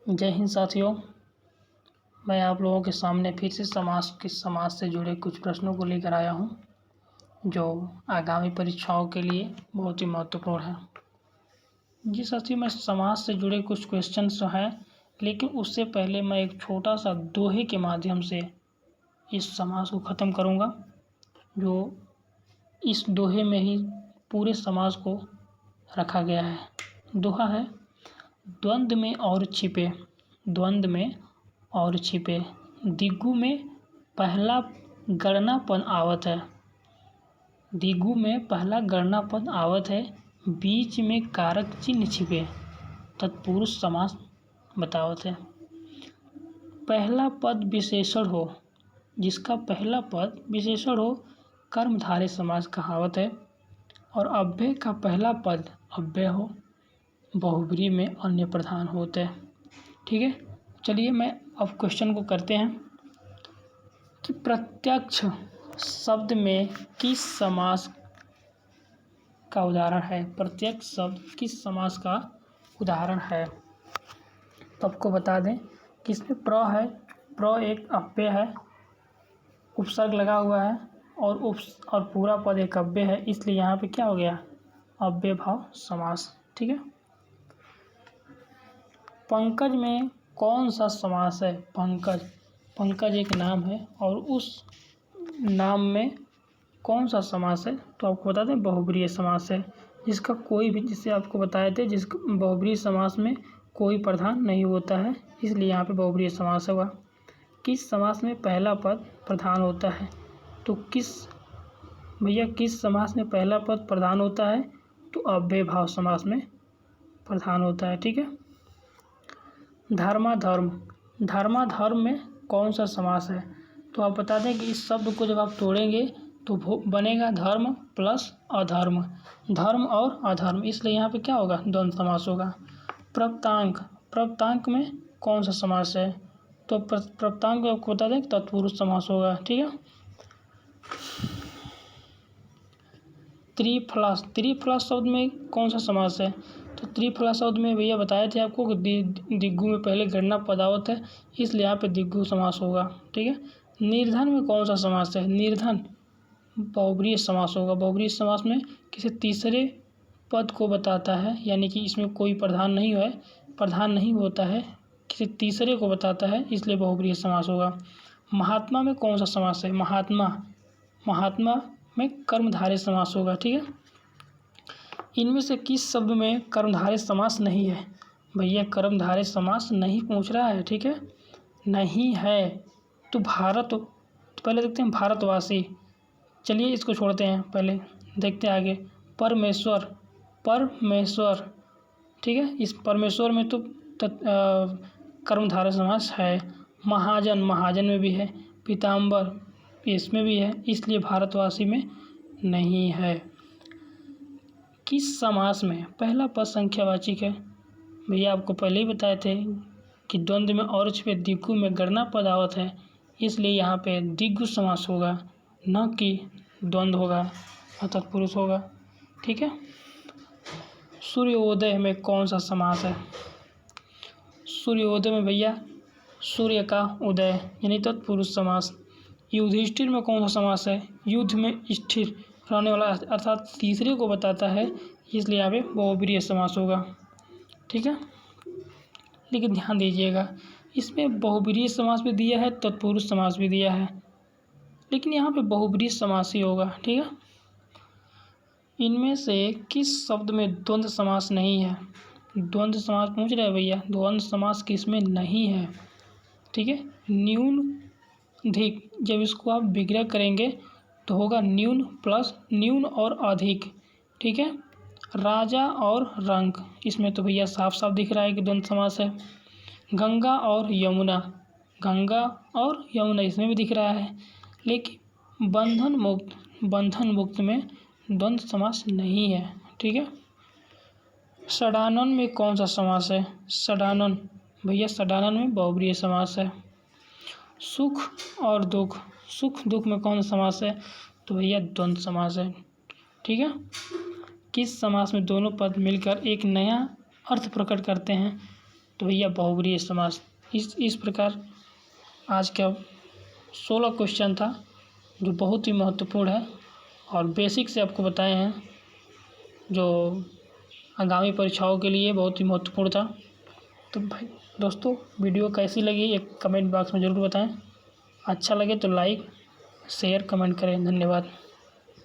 जय हिंद साथियों, मैं आप लोगों के सामने फिर से समाज से जुड़े कुछ प्रश्नों को लेकर आया हूं, जो आगामी परीक्षाओं के लिए बहुत ही महत्वपूर्ण है। जी साथियों, मैं समाज से जुड़े कुछ क्वेश्चंस हैं, लेकिन उससे पहले मैं एक छोटा सा दोहे के माध्यम से इस समाज को ख़त्म करूंगा, जो इस दोहे में ही पूरे समाज को रखा गया है। दोहा है, द्वंद्व में और छिपे, द्वंद्व में और छिपे, दिग्गु में पहला गणनापन आवत है, दिग्गु में पहला गणनापन आवत है, बीच में कारक चिन्ह छिपे, तत्पुरुष समास बतावत है। पहला पद विशेषण हो, जिसका पहला पद विशेषण हो, कर्मधारय समास कहावत है। और अव्यय का पहला पद अव्यय हो, बहुब्रीहि में अन्य प्रधान होते हैं। ठीक है, चलिए मैं अब क्वेश्चन को करते हैं कि प्रत्यक्ष शब्द में किस समास का उदाहरण है। प्रत्यक्ष शब्द किस समास का उदाहरण है, तो आपको बता दें कि इसमें प्र है, प्र एक अव्यय है, उपसर्ग लगा हुआ है और पूरा पद एक अव्यय है, इसलिए यहाँ पे क्या हो गया, अव्यय भाव समास। ठीक है, पंकज में कौन सा समास है। पंकज, पंकज एक नाम है और उस नाम में कौन सा समास है, तो आपको बता दें बहुब्रीहि समास है, जिसका कोई भी, जिससे आपको बताए थे, जिसका बहुब्रीहि समास में कोई प्रधान नहीं होता है, इसलिए यहाँ पे बहुब्रीहि समास होगा। किस समास में पहला पद प्रधान होता है, तो किस समास में पहला पद प्रधान होता है, तो अव्यय भाव समास में प्रधान होता है। ठीक है, धर्माधर्म, धर्माधर्म में कौन सा समास है, तो आप बता दें कि इस शब्द को जब आप तोड़ेंगे तो बनेगा धर्म प्लस अधर्म, धर्म और अधर्म, इसलिए यहाँ पे क्या होगा, द्वंद्व समास होगा। प्रप्तांक, प्रप्तांक में कौन सा समास है, तो प्रप्तांक को आपको बता दें तत्पुरुष समास होगा। ठीक है, त्रिफला, त्रिफला शब्द में कौन सा समास है, तो त्रिफला शब्द में भैया बताए थे आपको कि दिग्गु में पहले गणना पदावत है, इसलिए यहाँ पे दिग्गु समास होगा। ठीक है, निर्धन में कौन सा समास है, निर्धन बहुब्रीहि समास होगा। बहुब्रीहि समास में किसी तीसरे पद को बताता है, यानी कि इसमें कोई प्रधान नहीं होता है, किसी तीसरे को बताता है, इसलिए बहुब्रीहि समास होगा। महात्मा में कौन सा समास है, महात्मा, महात्मा में कर्मधारय समास होगा। ठीक है, इनमें से किस शब्द में कर्मधारय समास नहीं है, भैया कर्मधारय समास नहीं पूछ रहा है। ठीक है, नहीं है तो भारत, तो पहले देखते हैं भारतवासी, चलिए इसको छोड़ते हैं, पहले देखते हैं आगे। परमेश्वर, परमेश्वर, ठीक है, इस परमेश्वर में तो कर्मधारय समास है। महाजन, महाजन में भी है। पीताम्बर, इसमें भी है, इसलिए भारतवासी में नहीं है। किस समास में पहला पद संख्यावाचक है, भैया आपको पहले ही बताए थे कि द्वंद्व में और छिपे, दिग्गु में गणना पद आवत है, इसलिए यहाँ पे दिग्गु समास होगा, न कि द्वंद्व होगा, तत्पुरुष होगा। ठीक है, सूर्योदय में कौन सा समास है, सूर्योदय में भैया सूर्य का उदय यानी तत्पुरुष समास। युधिष्ठिर में कौन सा समास है, युद्ध में स्थिर रहने वाला, अर्थात तीसरे को बताता है, इसलिए यहाँ पे बहुब्रीहि समास होगा। ठीक है, लेकिन ध्यान दीजिएगा, इसमें बहुब्रीहि समास भी दिया है, तत्पुरुष समास भी दिया है, लेकिन यहाँ पे बहुब्रीहि समास ही होगा। ठीक है, इनमें से किस शब्द में द्वंद्व समास नहीं है, द्वंद्व समास पूछ रहे हैं भैया, द्वंद्व समास किस में नहीं है। ठीक है, न्यून अधिक, जब इसको आप विग्रह करेंगे तो होगा न्यून प्लस न्यून और अधिक। ठीक है, राजा और रंग, इसमें तो भैया साफ साफ दिख रहा है कि द्वंद्व समास है। गंगा और यमुना, गंगा और यमुना, इसमें भी दिख रहा है, लेकिन बंधन मुक्त, बंधन मुक्त में द्वंद्व समास नहीं है। ठीक है, षडानन में कौन सा समास है, षडानन, भैया षडानन में बहुब्रीहि समास है। सुख और दुख, सुख दुख में कौन सा समास है, तो भैया द्वंद्व समास है। ठीक है, किस समास में दोनों पद मिलकर एक नया अर्थ प्रकट करते हैं, तो भैया बहुब्रीहि समास। इस प्रकार आज का 16 क्वेश्चन था जो बहुत ही महत्वपूर्ण है और बेसिक से आपको बताए हैं, जो आगामी परीक्षाओं के लिए बहुत ही महत्वपूर्ण था। तो भाई दोस्तों, वीडियो कैसी लगी एक कमेंट बॉक्स में ज़रूर बताएं। अच्छा लगे तो लाइक शेयर कमेंट करें। धन्यवाद।